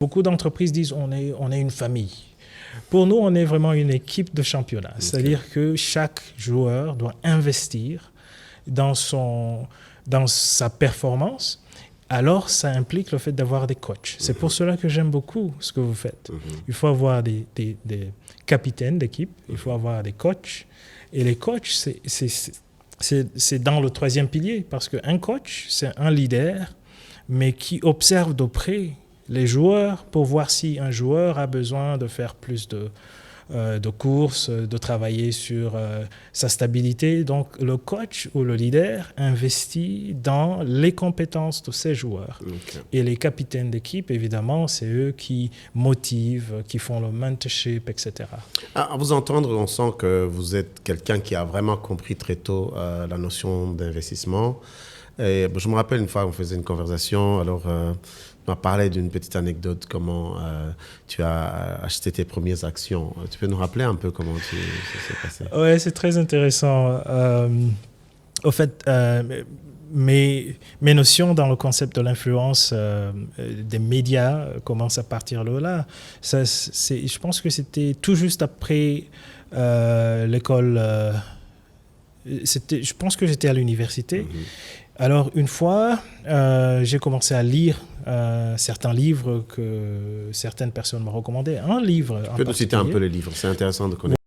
Beaucoup d'entreprises disent on est une famille. Pour nous, on est vraiment une équipe de championnat. Okay. C'est-à-dire que chaque joueur doit investir dans sa performance. Alors, ça implique le fait d'avoir des coachs. C'est pour cela que j'aime beaucoup ce que vous faites. Il faut avoir des capitaines d'équipe, il faut avoir des coachs. Et les coachs, c'est dans le troisième pilier, parce qu'un coach, c'est un leader, mais qui observe de près les joueurs pour voir si un joueur a besoin de faire plus de courses, de travailler sur sa stabilité. Donc, le coach ou le leader investit dans les compétences de ses joueurs. Okay. Et les capitaines d'équipe, évidemment, c'est eux qui motivent, qui font le mentorship, etc. À vous entendre, on sent que vous êtes quelqu'un qui a vraiment compris très tôt la notion d'investissement. Et je me rappelle une fois, on faisait une conversation, alors on m'a parlé d'une petite anecdote, comment tu as acheté tes premières actions. Tu peux nous rappeler un peu comment ça s'est passé? Oui, c'est très intéressant. Au fait, mes notions dans le concept de l'influence des médias commencent à partir de là. Je pense que c'était tout juste après l'école. Je pense que j'étais à l'université. Alors, une fois, j'ai commencé à lire certains livres que certaines personnes m'ont recommandé. Un livre. Tu peux nous citer un peu les livres, c'est intéressant de connaître.